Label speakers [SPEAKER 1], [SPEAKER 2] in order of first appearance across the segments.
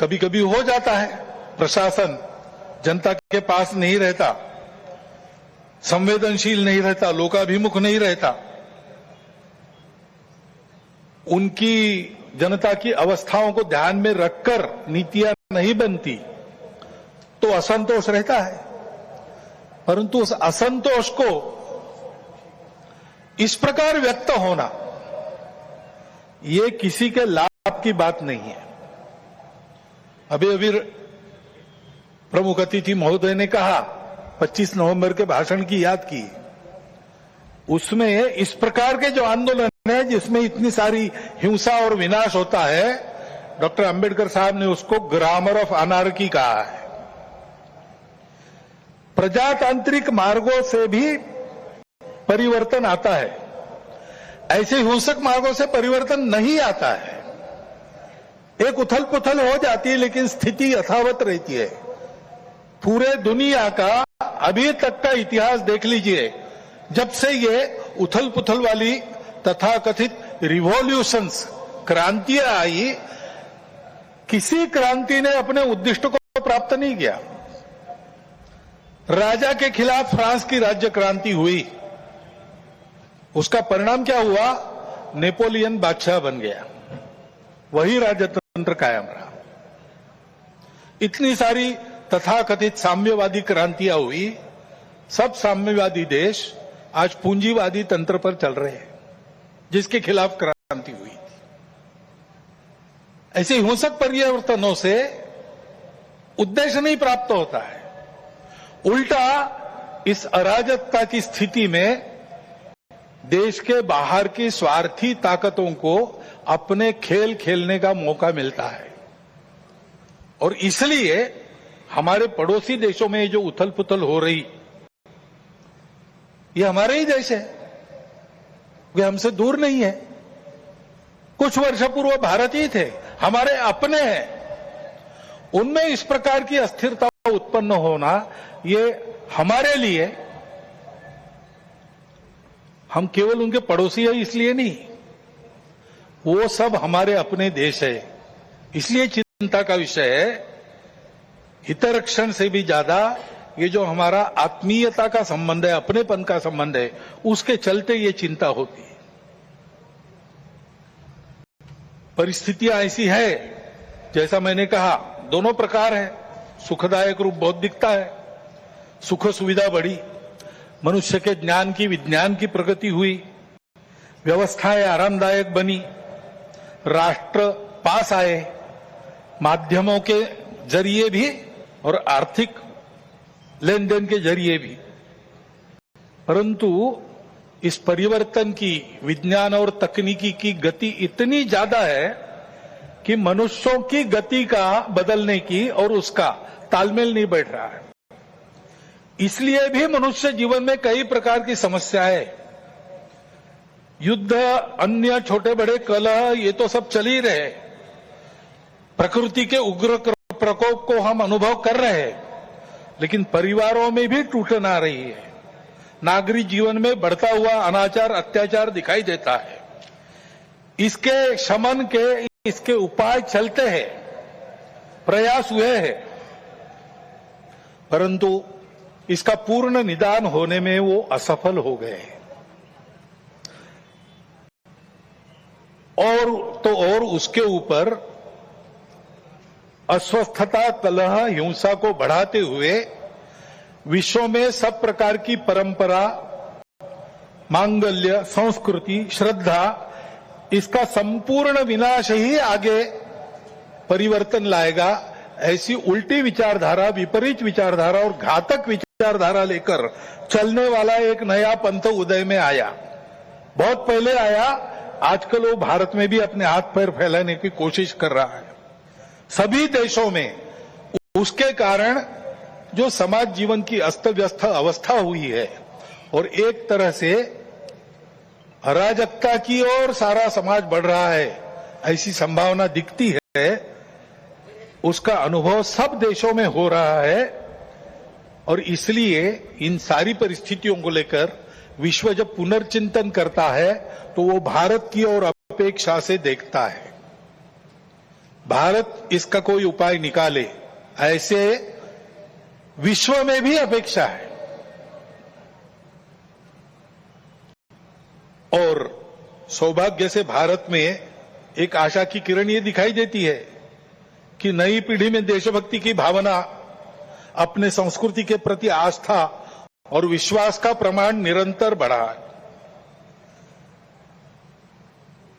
[SPEAKER 1] कभी कभी हो जाता है, प्रशासन जनता के पास नहीं रहता, संवेदनशील नहीं रहता, लोकाभिमुख नहीं रहता, उनकी जनता की अवस्थाओं को ध्यान में रखकर नीतियां नहीं बनती तो असंतोष रहता है। परंतु उस असंतोष को इस प्रकार व्यक्त होना, ये किसी के लाभ की बात नहीं है। अभी अभी प्रमुख अतिथि महोदय ने कहा, 25 नवंबर के भाषण की याद की, उसमें इस प्रकार के जो आंदोलन है जिसमें इतनी सारी हिंसा और विनाश होता है, डॉक्टर अंबेडकर साहब ने उसको ग्रामर ऑफ अनार्की कहा है। प्रजातांत्रिक मार्गों से भी परिवर्तन आता है, ऐसे हिंसक मार्गों से परिवर्तन नहीं आता है। एक उथल पुथल हो जाती है लेकिन स्थिति यथावत रहती है। पूरे दुनिया का अभी तक का इतिहास देख लीजिए, जब से ये उथल पुथल वाली तथाकथित रिवॉल्यूशंस, क्रांतियां आई, किसी क्रांति ने अपने उद्दिष्ट को प्राप्त नहीं किया। राजा के खिलाफ फ्रांस की राज्य क्रांति हुई, उसका परिणाम क्या हुआ? नेपोलियन बादशाह बन गया, वही राजतंत्र कायम रहा। इतनी सारी तथाकथित साम्यवादी क्रांतियां हुई, सब साम्यवादी देश आज पूंजीवादी तंत्र पर चल रहे हैं, जिसके खिलाफ क्रांति हुई। ऐसे हिंसक परिवर्तनों से उद्देश्य नहीं प्राप्त होता है, उल्टा इस अराजकता की स्थिति में देश के बाहर की स्वार्थी ताकतों को अपने खेल खेलने का मौका मिलता है। और इसलिए हमारे पड़ोसी देशों में जो उथल पुथल हो रही, ये हमारे ही देश है, वे हमसे दूर नहीं है। कुछ वर्ष पूर्व भारत ही थे, हमारे अपने हैं। उनमें इस प्रकार की अस्थिरता उत्पन्न होना, ये हमारे लिए, हम केवल उनके पड़ोसी है इसलिए नहीं, वो सब हमारे अपने देश है, इसलिए चिंता का विषय है। हितरक्षण से भी ज्यादा ये जो हमारा आत्मीयता का संबंध है, अपनेपन का संबंध है, उसके चलते ये चिंता होती है। परिस्थितियां ऐसी है, जैसा मैंने कहा, दोनों प्रकार है। सुखदायक रूप बहुत दिखता है, सुख सुविधा बढ़ी, मनुष्य के ज्ञान की, विज्ञान की प्रगति हुई, व्यवस्थाएं आरामदायक बनी, राष्ट्र पास आए, माध्यमों के जरिए भी और आर्थिक लेन देन के जरिए भी। परंतु इस परिवर्तन की, विज्ञान और तकनीकी की गति इतनी ज्यादा है कि मनुष्यों की गति का बदलने की और उसका तालमेल नहीं बैठ रहा है। इसलिए भी मनुष्य जीवन में कई प्रकार की समस्याएं, युद्ध, अन्य छोटे बड़े कलह, ये तो सब चल ही रहे। प्रकृति के उग्र प्रकोप को हम अनुभव कर रहे हैं, लेकिन परिवारों में भी टूटन आ रही है। नागरिक जीवन में बढ़ता हुआ अनाचार, अत्याचार दिखाई देता है। इसके शमन के, इसके उपाय चलते हैं, प्रयास हुए हैं, परंतु इसका पूर्ण निदान होने में वो असफल हो गए। और उसके ऊपर अस्वस्थता, कलह, हिंसा को बढ़ाते हुए विश्व में सब प्रकार की परंपरा, मांगल्य, संस्कृति, श्रद्धा, इसका संपूर्ण विनाश ही आगे परिवर्तन लाएगा। ऐसी उल्टी विचारधारा, विपरीत विचारधारा और घातक विचारधारा लेकर चलने वाला एक नया पंथ उदय में आया। बहुत पहले आया, आजकल वो भारत में भी अपने हाथ पैर फैलाने की कोशिश कर रहा है। सभी देशों में उसके कारण जो समाज जीवन की अस्त व्यस्त अवस्था हुई है और एक तरह से अराजकता की ओर सारा समाज बढ़ रहा है, ऐसी संभावना दिखती है, उसका अनुभव सब देशों में हो रहा है। और इसलिए इन सारी परिस्थितियों को लेकर विश्व जब पुनर्चिंतन करता है तो वो भारत की ओर अपेक्षा से देखता है। भारत इसका कोई उपाय निकाले, ऐसे विश्व में भी अपेक्षा है। और सौभाग्य से भारत में एक आशा की किरण ये दिखाई देती है कि नई पीढ़ी में देशभक्ति की भावना, अपने संस्कृति के प्रति आस्था और विश्वास का प्रमाण निरंतर बढ़ा है।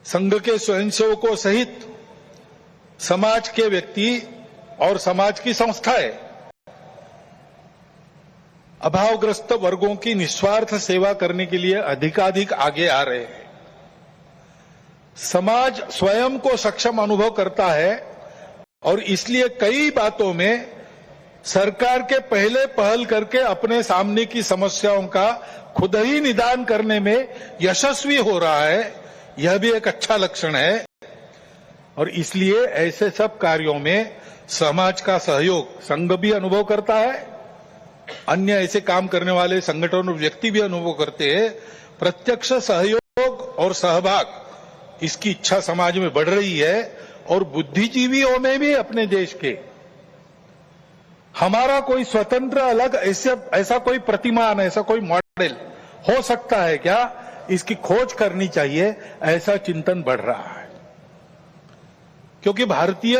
[SPEAKER 1] संघ के स्वयंसेवकों सहित समाज के व्यक्ति और समाज की संस्थाएं अभावग्रस्त वर्गों की निस्वार्थ सेवा करने के लिए अधिकाधिक आगे आ रहे हैं। समाज स्वयं को सक्षम अनुभव करता है और इसलिए कई बातों में सरकार के पहले पहल करके अपने सामने की समस्याओं का खुद ही निदान करने में यशस्वी हो रहा है। यह भी एक अच्छा लक्षण है और इसलिए ऐसे सब कार्यों में समाज का सहयोग संघ भी अनुभव करता है, अन्य ऐसे काम करने वाले संगठन और व्यक्ति भी अनुभव करते हैं। प्रत्यक्ष सहयोग और सहभाग, इसकी इच्छा समाज में बढ़ रही है और बुद्धिजीवियों में भी अपने देश के हमारा कोई स्वतंत्र अलग ऐसा कोई प्रतिमान, ऐसा कोई मॉडल हो सकता है क्या, इसकी खोज करनी चाहिए, ऐसा चिंतन बढ़ रहा है। क्योंकि भारतीय